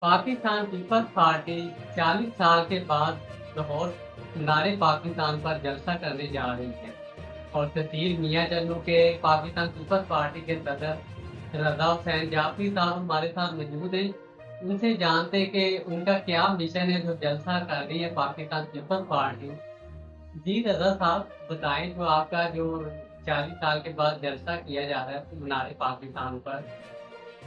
Pakistan peoples party 40 साल के बाद लाहौर मीनार पाकिस्तान पर जलसा करने जा रही है और तहसील मियाँ चन्नू के पाकिस्तान पीपल्स पार्टी के सदर रजा हुसैन जाफरी साहब हमारे साथ मौजूद हैं। उनसे जानते हैं कि उनका क्या मिशन है जो जलसा कर रही है पाकिस्तान पीपल्स पार्टी। जी रजा साहब बताएं, जो आपका जो 40 साल के बाद जलसा किया जा रहा है मीनार पाकिस्तान पर,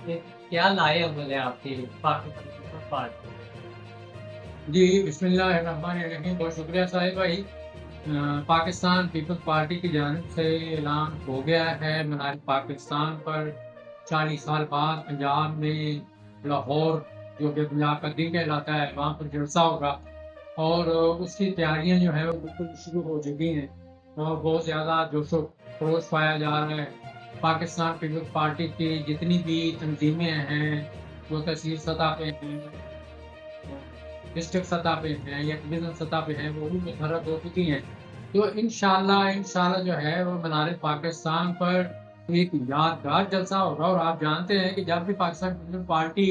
ये क्या लाए अमल है आपकी पाकिस्तान पीपल्स पार्टी? जी, बिस्मिल्लाहिर्रहमानिर्रहीम। बहुत शुक्रिया साहिब भाई। पाकिस्तान पीपल्स पार्टी की जानिब से ऐलान हो गया है मीनार पाकिस्तान पर 40 साल बाद पंजाब में लाहौर, जो कि पंजाब का दिल कहलाता है, वहाँ पर जलसा होगा और उसकी तैयारियां जो है वो बिल्कुल शुरू हो चुकी हैं और बहुत ज़्यादा जोशो खरोश पाया जा रहा है। पाकिस्तान पीपल्स पार्टी की जितनी भी तंजीमें हैं, वो तहसील सतह पे हैं, डिस्ट्रिक्ट सतह पे हैं या डिवीजन सतह पे हैं, वो भी मुतहर्रक हो चुकी हैं। तो इंशाल्लाह जो है वो मीनार पाकिस्तान पर एक यादगार जलसा होगा। और आप जानते हैं कि जब भी पाकिस्तान पीपल्स पार्टी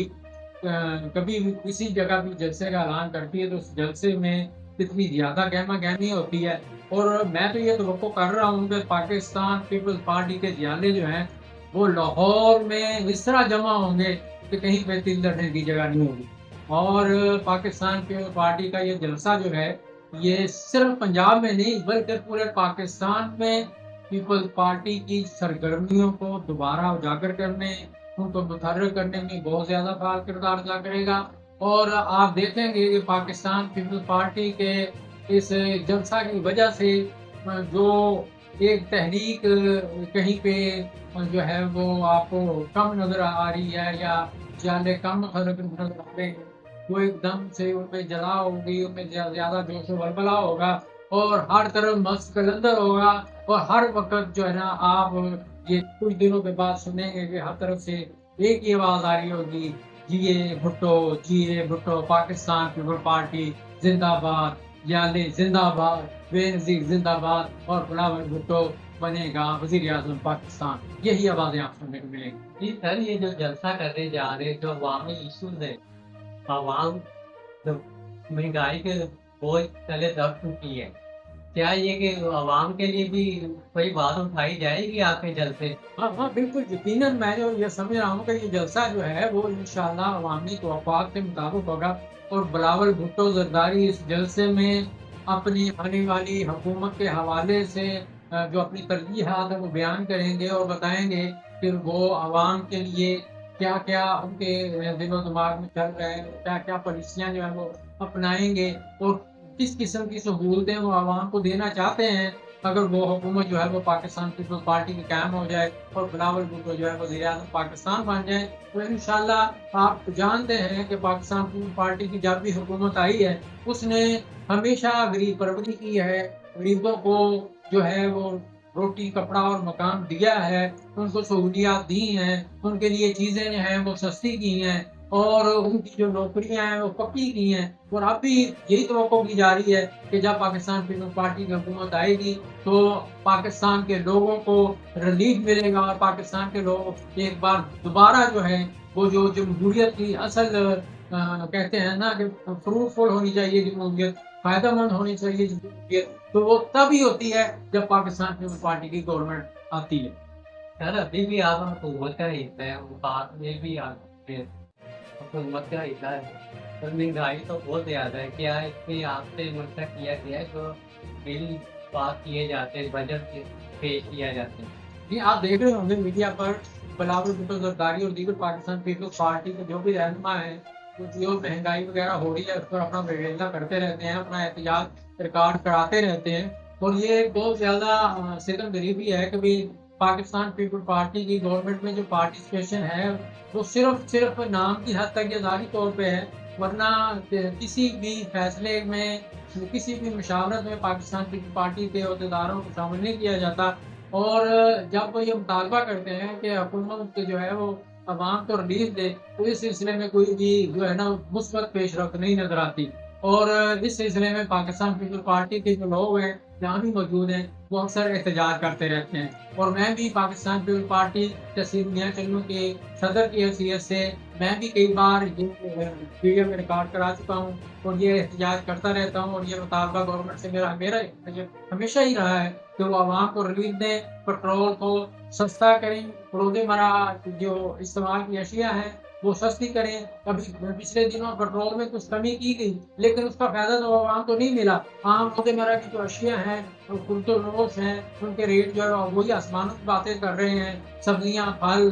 कभी भी किसी जगह भी जलसे का ऐलान करती है तो उस जलसे में इतनी ज़्यादा गहमा गहमी होती है। और मैं तो ये तवक्को कर रहा हूँ कि पाकिस्तान पीपल्स पार्टी के जियाले जो हैं वो लाहौर में इस तरह जमा होंगे कि कहीं पे तिल धरने की जगह नहीं होगी। और पाकिस्तान पीपल्स पार्टी का ये जलसा जो है, ये सिर्फ पंजाब में नहीं बल्कि पूरे पाकिस्तान में पीपल्स पार्टी की सरगर्मियों को दोबारा उजागर करने, उनको मुतहर्रिक करने में बहुत ज़्यादा फ़ाल किरदार अदा करेगा। और आप देखेंगे कि पाकिस्तान पीपल्स पार्टी के इस जलसा की वजह से जो एक तहरीक कहीं पे जो है वो आपको कम नज़र आ रही है या जाले कम नज़र आ रहे हैं, वो एकदम से उनमें जला होगी, उनमें ज़्यादा जोश व वलवला होगा और हर तरफ मस्त कलंदर होगा। और हर वक्त जो है ना, आप ये कुछ दिनों के बाद सुनेंगे कि हर तरफ से एक ही आवाज़ आ रही होगी, जिए भुट्टो, जिए भुट्टो, पाकिस्तान पीपल्स पार्टी जिंदाबाद, याले जिंदाबाद, बेनज़ीर जिंदाबाद और बिलावल भुट्टो बनेगा वज़ीर आज़म पाकिस्तान। यही आवाज़ें आप सुनने को मिलेंगी। जी सर, ये जो जलसा करने जा रहे हैं, जो अवामी इशूज है, आवाम जो महंगाई के बोझ तले दब चुकी है, क्या ये कि आवाम के लिए भी कोई बात उठाई जाएगी आपके जलसे? हाँ, बिल्कुल यकीनन मैं जो ये समझ रहा हूँ कि ये जलसा जो है वो इंशाअल्लाह अवामी तवक्कुआत के मुताबिक होगा। और बिलावल भुट्टो ज़रदारी इस जलसे में अपनी आने वाली हुकूमत के हवाले से जो अपनी तरजीहात है वो बयान करेंगे और बताएंगे कि वो आवाम के लिए क्या क्या उनके दिलो दिमाग में चल रहा है, क्या क्या पॉलिसियाँ जो है वो अपनाएंगे और किस किस्म की सहूलतें वो आवाम को देना चाहते हैं अगर वो हुकूमत जो है वो पाकिस्तान पीपल्स पार्टी की कायम हो जाए और बिलावल भुट्टो जो है वज़ीर आज़म पाकिस्तान बन जाए। तो इंशाल्लाह आप जानते हैं कि पाकिस्तान पीपल्स पार्टी की जब भी हुकूमत आई है उसने हमेशा गरीब परवरी की है, गरीबों को जो है वो रोटी कपड़ा और मकान दिया है, उनको सहूलियात दी हैं, उनके लिए चीज़ें जो हैं वो सस्ती की हैं और उनकी जो नौकरियां हैं वो पक्की की हैं। और अब भी यही तवक्को की जा रही है कि जब पाकिस्तान पीपल्स पार्टी की हुकूमत आएगी तो पाकिस्तान के लोगों को रिलीफ मिलेगा और पाकिस्तान के लोग एक बार दोबारा जो है वो जो जमहूरियत की असल कहते हैं ना कि फ्रूटफुल होनी चाहिए जमहूरियत, फायदेमंद होनी चाहिए जमहूरियत, तो वो तभी होती है जब पाकिस्तान पीपल्स पार्टी की गवर्नमेंट आती है। सर, अभी भी आप हुकूमत का हिस्सा है, वो बात में भी आप हुकूमत का हिस्सा है, और महंगाई तो बहुत ज़्यादा है। क्या इसमें आपसे मशवरा किया गया है जो बिल पास किए जाते हैं, बजट पेश किया जाते हैं? जी, आप देख रहे होंगे मीडिया पर बिलावल भुट्टो ज़रदारी और दीगर पाकिस्तान पीपल्स पार्टी के जो भी रहनुमा हैं, वो जो महंगाई वगैरह हो रही है उस पर अपना मुआवजा करते रहते हैं, अपना एहतजाज रिकॉर्ड कराते रहते हैं। और ये बहुत ज़्यादा सितम गरीबी है कि भी पाकिस्तान पीपल्स पार्टी की गवर्नमेंट में जो पार्टिसिपेशन है वो सिर्फ नाम की हद तक या ज़ाहिरी तौर पे है, वरना किसी भी फैसले में, किसी भी मुशावरत में पाकिस्तान पीपल्स पार्टी के अहदेदारों को शामिल नहीं किया जाता। और जब वो ये मुतालबा करते हैं कि हुकूमत जो है वो अवाम को रिलीफ दे, तो इस सिलसिले में कोई भी जो है ना मुस्बत पेशरफ्त नहीं नजर आती। और इस सिलसिले में पाकिस्तान पीपल्स पार्टी के जो लोग हैं جہاں بھی موجود ہیں وہ اکثر احتجاج کرتے رہتے ہیں، اور میں بھی پاکستان پیپل پارٹی تحصیل میاں چنو کے صدر کی حیثیت سے میں بھی کئی بار یہ ویڈیو میں ریکارڈ کرا چکا ہوں اور یہ احتجاج کرتا رہتا ہوں، اور یہ مطالبہ گورنمنٹ سے میرا ہمیشہ ہی رہا ہے کہ وہ عوام کو ریلیف دیں، پیٹرول کو سستا کریں، روزمرہ جو استعمال کی اشیاء ہیں وہ سستی کریں۔ ابھی پچھلے دنوں پیٹرول میں کچھ کمی کی گئی، لیکن اس کا فائدہ تو عوام کو نہیں ملا۔ عام روزمرہ کی جو اشیاء ہیں، روز ہیں، ان کے ریٹ جو ہے وہی آسمانوں کی باتیں کر رہے ہیں۔ سبزیاں، پھل،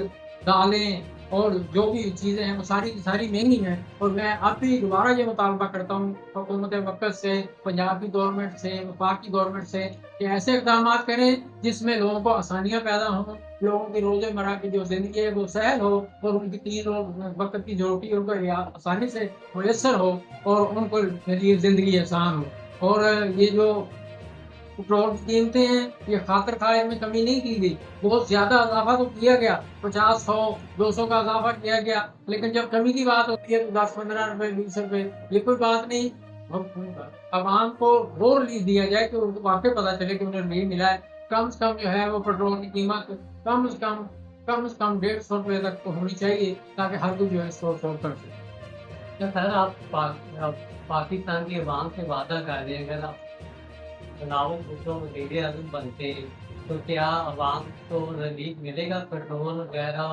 دالیں اور جو بھی چیزیں ہیں وہ ساری کی ساری مہنگی ہیں، اور میں اب بھی دوبارہ یہ مطالبہ کرتا ہوں حکومت وقت سے، پنجاب کی گورنمنٹ سے، وفاق کی گورنمنٹ سے، کہ ایسے اقدامات کریں جس میں لوگوں کو آسانیاں پیدا ہوں، لوگوں کی روزمرہ کی جو زندگی ہے وہ سہل ہو، اور ان کی 3 وقت کی جو روٹی ان کو آسانی سے میسر ہو، اور ان کو زندگی آسان ہو۔ اور یہ جو پیٹرول کی قیمتیں ہیں، یہ خاطر خواہ میں کمی نہیں کی گئی، بہت زیادہ اضافہ تو کیا گیا، 50، 100، 200 کا اضافہ کیا گیا، لیکن جب کمی کی بات ہوتی ہے تو 10، 15 روپے، 20 روپے، یہ کوئی بات نہیں۔ عوام کو وہ ریلیف دیا جائے کہ ان کو واقعی پتا چلے کہ انہیں ریلیف ملا ہے۔ کم سے کم جو ہے وہ پیٹرول کی قیمت کم از کم 150 روپے تک تو ہونی چاہیے، تاکہ ہر کوئی جو ہے اس کو افورڈ کر سکے۔ تو سر آپ پاکستان کی عوام سے وعدہ کر رہے ہیں اگر آپ بلاول بھٹو وزیر اعظم بنتے تو کیا عوام کو ریلیف ملے گا؟ پیٹرول وغیرہ،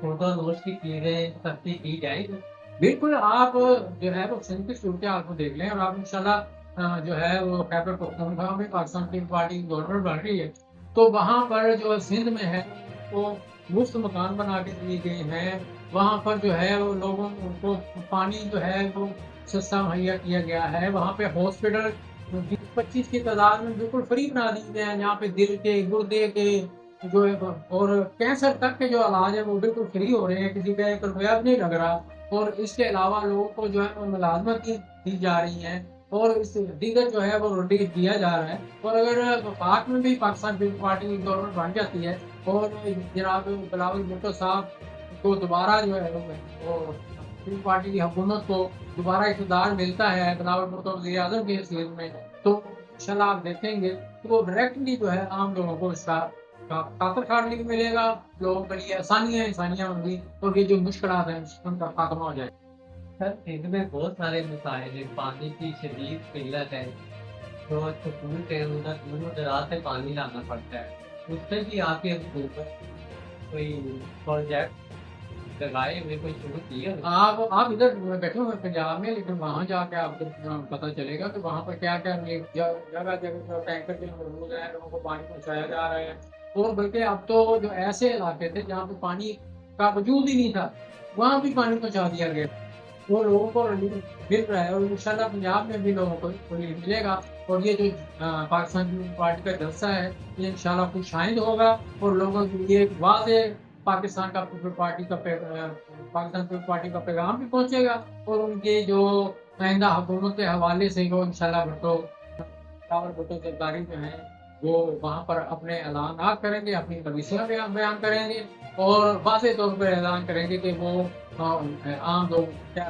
فوٹو نوٹ کی چیزیں سستی کی جائیں گی؟ بالکل، آپ جو ہے وہ سندھ کی صورتحال کو دیکھ لیں، اور آپ انشاءاللہ جو ہے وہ خیبر پختونخوا میں پاکستان پیپلز پارٹی کی گورنمنٹ بن رہی ہے، تو وہاں پر جو سندھ میں ہے وہ مفت مکان بنا کے دیے گئے ہیں، وہاں پر جو ہے وہ لوگوں کو پانی جو ہے وہ سستا مہیا کیا گیا ہے، وہاں پہ ہاسپٹل 20-25 کی تعداد میں بالکل فری بنا دیے گئے ہیں، جہاں پہ دل کے، گردے کے جو ہے اور کینسر تک کے جو علاج ہے وہ بالکل فری ہو رہے ہیں، کسی کا 1 روپیہ بھی نہیں لگ رہا۔ اور اس کے علاوہ لوگوں کو جو ہے وہ ملازمت دی جا رہی ہیں، اور اس دیگر جو ہے وہ ریلیف دیا جا رہا ہے۔ اور اگر وفاق میں بھی پاکستان پیپلز پارٹی کی گورنمنٹ بن جاتی ہے اور جناب بلاول بھٹو صاحب کو دوبارہ جو ہے وہ پیپلز پارٹی کی حکومت کو دوبارہ اقتدار ملتا ہے بلاول بھٹو وزیر اعظم کی حیثیت میں، تو انشاءاللہ آپ دیکھیں گے کہ وہ ڈائریکٹلی جو ہے عام لوگوں کو اس کا خاطر خواہ بھی ملے گا، لوگوں کے لیے آسانیاں ہوں گی، اور یہ جو مشکلات ہیں ان کا خاتمہ ہو جائے گا۔ سر سندھ میں بہت سارے مسائل ہیں، پانی کی شدید قلت ہے، جو سکول کے اندر دور دراز سے پانی لانا پڑتا ہے، اس سے بھی آپ کی حکومت کوئی پروجیکٹ لگائے ہوئے کوئی شروع کیا؟ آپ ادھر بیٹھے ہوئے پنجاب میں، لیکن وہاں جا کے آپ کو پتہ چلے گا کہ وہاں پر کیا کیا جگہ جگہ ٹینکر کے موجود ہیں، لوگوں کو پانی پہنچایا جا رہا ہے، اور بلکہ اب تو جو ایسے علاقے تھے جہاں پہ پانی کا وجود ہی نہیں تھا وہاں بھی پانی پہنچا دیا گیا، وہ لوگوں کو ریلیف مل رہا ہے، اور انشاءاللہ پنجاب میں بھی لوگوں کو ریلیف ملے گا۔ اور یہ جو پاکستان پیپلز پارٹی کا جلسہ ہے یہ انشاءاللہ خوش شائند ہوگا، اور لوگوں کے لیے ایک واضح پاکستان پیپلز پارٹی کا پیغام بھی پہنچے گا، اور ان کے جو آئندہ حکومت کے حوالے سے وہ انشاءاللہ بھٹو زرداری جو ہیں وہ وہاں پر اپنے اعلانات کریں گے، اپنی پالیسیاں بیان کریں گے، اور واضح طور پر اعلان کریں گے کہ وہ عام لوگ کیا